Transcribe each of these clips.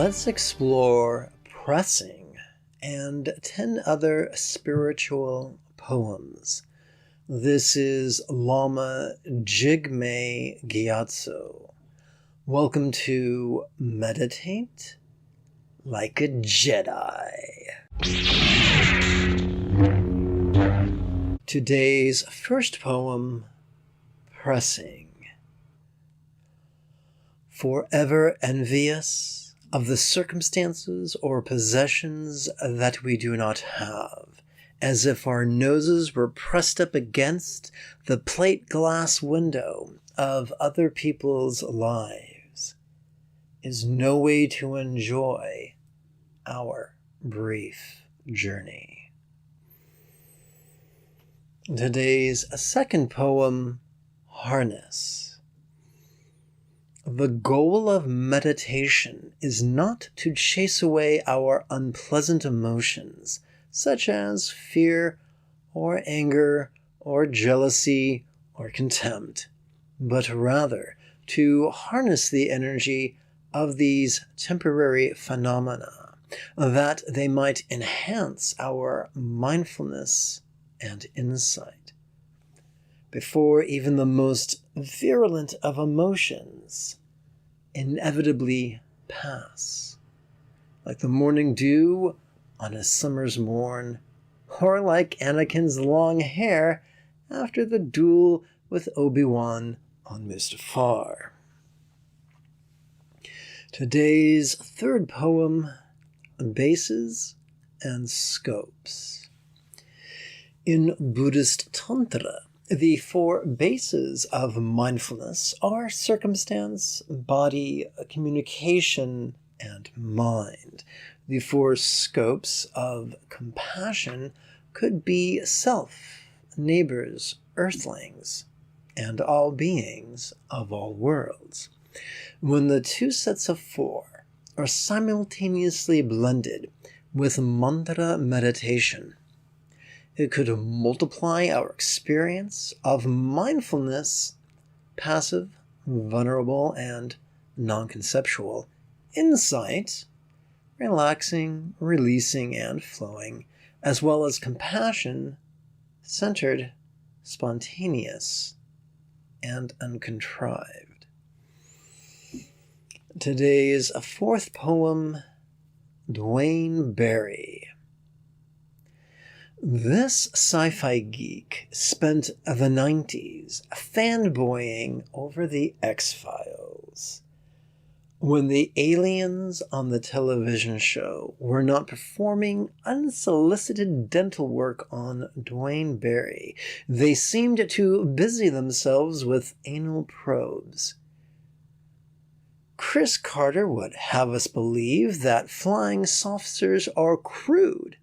let's explore Pressing and 10 other spiritual poems. This is Lama Jigme Gyatso. Welcome to Meditate Like a Jedi. Today's first poem, Pressing. Forever envious of the circumstances or possessions that we do not have, as if our noses were pressed up against the plate glass window of other people's lives, is no way to enjoy our brief journey. Today's second poem, Harness. The goal of meditation is not to chase away our unpleasant emotions, such as fear or anger or jealousy or contempt, but rather to harness the energy of these temporary phenomena, that they might enhance our mindfulness and insight. Before even the most virulent of emotions inevitably pass, like the morning dew on a summer's morn, or like Anakin's long hair after the duel with Obi-Wan on Mustafar. Today's third poem, Bases and Scopes. In Buddhist Tantra, the 4 bases of mindfulness are circumstance, body, communication, and mind. The 4 scopes of compassion could be self, neighbors, earthlings, and all beings of all worlds. When the 2 sets of 4 are simultaneously blended with mantra meditation, it could multiply our experience of mindfulness, passive, vulnerable, and non-conceptual, insight, relaxing, releasing, and flowing, as well as compassion, centered, spontaneous, and uncontrived. Today's 4th poem, Dwayne Barry. This sci-fi geek spent the 90s fanboying over the X-Files. When the aliens on the television show were not performing unsolicited dental work on Dwayne Barry, they seemed to busy themselves with anal probes. Chris Carter would have us believe that flying saucers are crude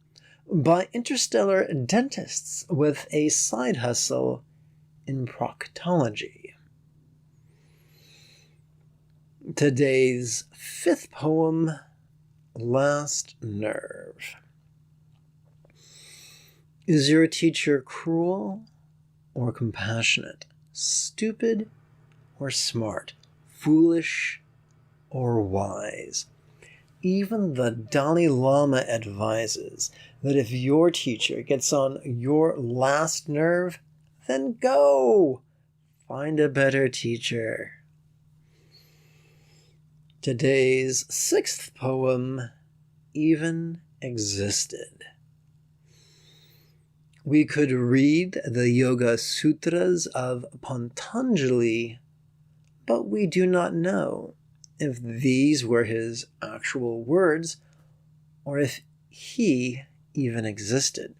by interstellar dentists with a side hustle in proctology. Today's 5th poem, Last Nerve. Is your teacher cruel or compassionate, stupid or smart, foolish or wise? Even the Dalai Lama advises that if your teacher gets on your last nerve, then go find a better teacher. Today's 6th poem, Even Existed. We could read the Yoga Sutras of Patanjali, but we do not know if these were his actual words or if he even existed.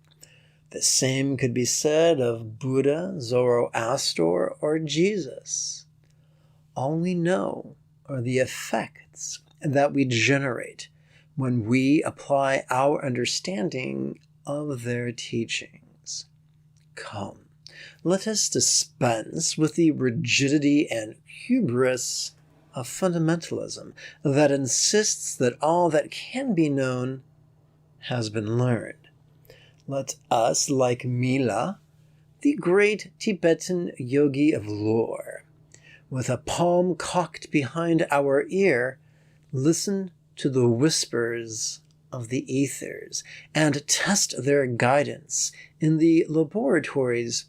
The same could be said of Buddha, Zoroaster, or Jesus. All we know are the effects that we generate when we apply our understanding of their teachings. Come, let us dispense with the rigidity and hubris of fundamentalism that insists that all that can be known has been learned. Let us, like Mila, the great Tibetan yogi of lore, with a palm cocked behind our ear, listen to the whispers of the ethers and test their guidance in the laboratories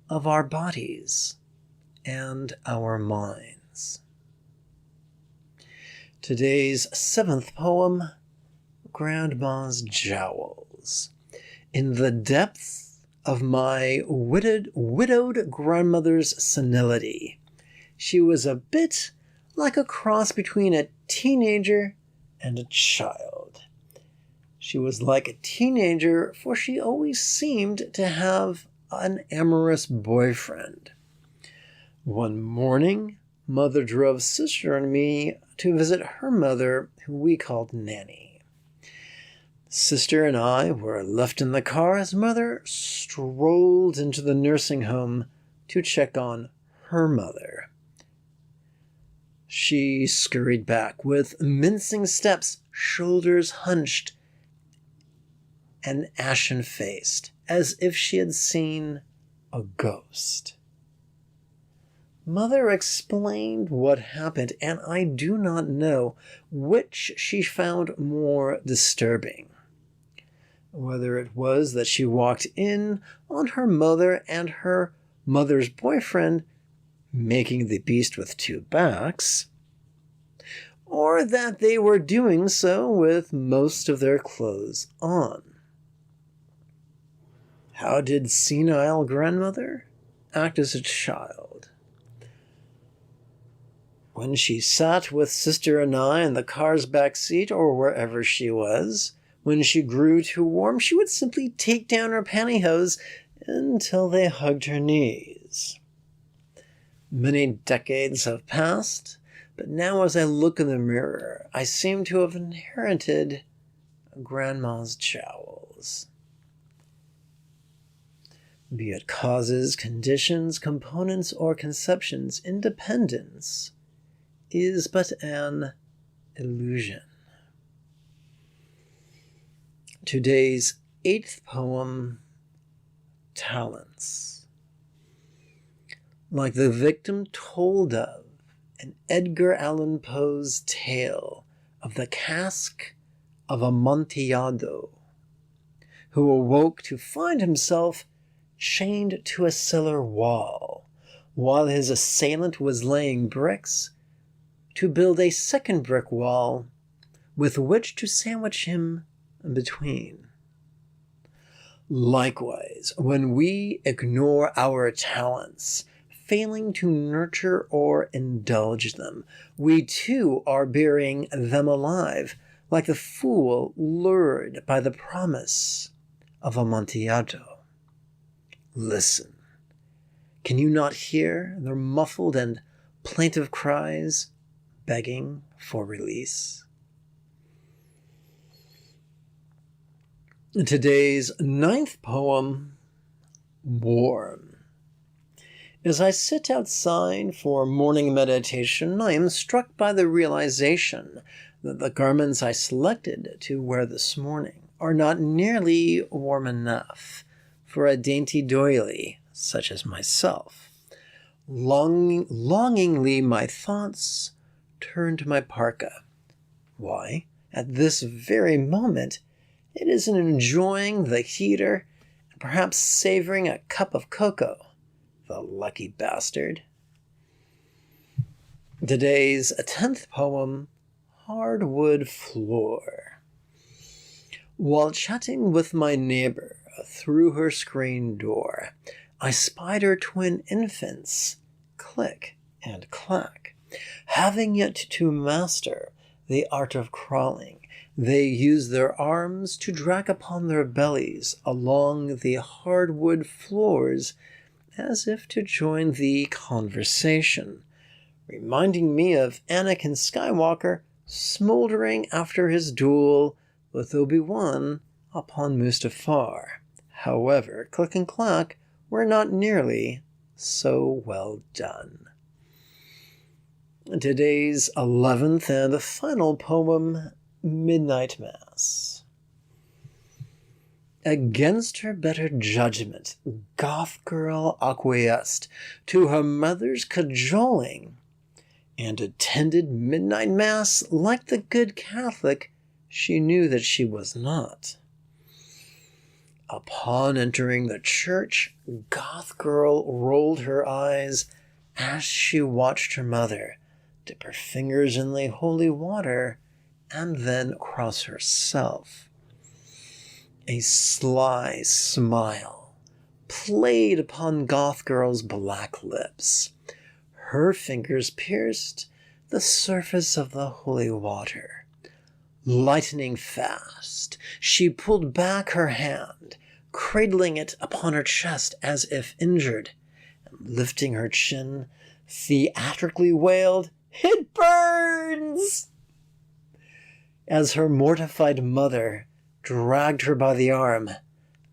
of our bodies and our minds. Today's 7th poem, Grandma's Jowls. In the depth of my widowed grandmother's senility, she was a bit like a cross between a teenager and a child. She was like a teenager, for she always seemed to have an amorous boyfriend. One morning, Mother drove Sister and me to visit her mother, who we called Nanny. Sister and I were left in the car as Mother strolled into the nursing home to check on her mother. She scurried back with mincing steps, shoulders hunched, and ashen-faced, as if she had seen a ghost. Mother explained what happened, and I do not know which she found more disturbing. Whether it was that she walked in on her mother and her mother's boyfriend making the beast with two backs, or that they were doing so with most of their clothes on. How did senile grandmother act as a child? When she sat with Sister and I in the car's back seat or wherever she was, when she grew too warm, she would simply take down her pantyhose until they hugged her knees. Many decades have passed, but now as I look in the mirror, I seem to have inherited Grandma's jowls. Be it causes, conditions, components, or conceptions, independence is but an illusion. Today's 8th poem, Talents. Like the victim told of in Edgar Allan Poe's tale of the cask of Amontillado, who awoke to find himself chained to a cellar wall, while his assailant was laying bricks to build a second brick wall with which to sandwich him between. Likewise, when we ignore our talents, failing to nurture or indulge them, we too are burying them alive, like the fool lured by the promise of Amontillado. Listen, can you not hear their muffled and plaintive cries begging for release? Today's 9th poem, Warm. As I sit outside for morning meditation, I am struck by the realization that the garments I selected to wear this morning are not nearly warm enough for a dainty doily such as myself. Longingly, my thoughts turn to my parka. Why, at this very moment, it is enjoying the heater and perhaps savoring a cup of cocoa. The lucky bastard. Today's 10th poem, Hardwood Floor. While chatting with my neighbor through her screen door, I spied her twin infants click and clack. Having yet to master the art of crawling, they use their arms to drag upon their bellies along the hardwood floors as if to join the conversation, reminding me of Anakin Skywalker smoldering after his duel with Obi-Wan upon Mustafar. However, click and clack were not nearly so well done. Today's 11th and final poem, Midnight Mass. Against her better judgment, goth girl acquiesced to her mother's cajoling and attended midnight mass like the good Catholic she knew that she was not. Upon entering the church, Goth Girl rolled her eyes as she watched her mother dip her fingers in the holy water and then cross herself. A sly smile played upon Goth Girl's black lips. Her fingers pierced the surface of the holy water. Lightening fast, she pulled back her hand, cradling it upon her chest as if injured, and lifting her chin, theatrically wailed, "It burns!" As her mortified mother dragged her by the arm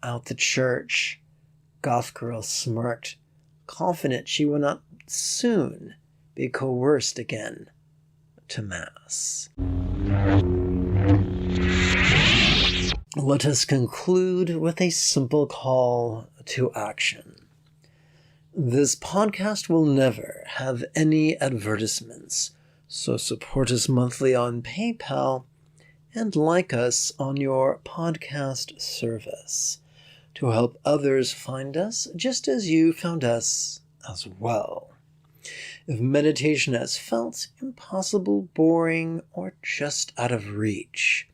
out the church, Goth Girl smirked, confident she would not soon be coerced again to mass. Let us conclude with a simple call to action. This podcast will never have any advertisements, so support us monthly on PayPal and like us on your podcast service to help others find us just as you found us as well. If meditation has felt impossible, boring, or just out of reach,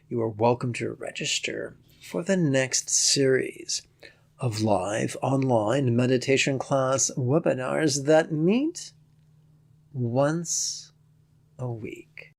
you are welcome to register for the next series of live online meditation class webinars that meet once a week.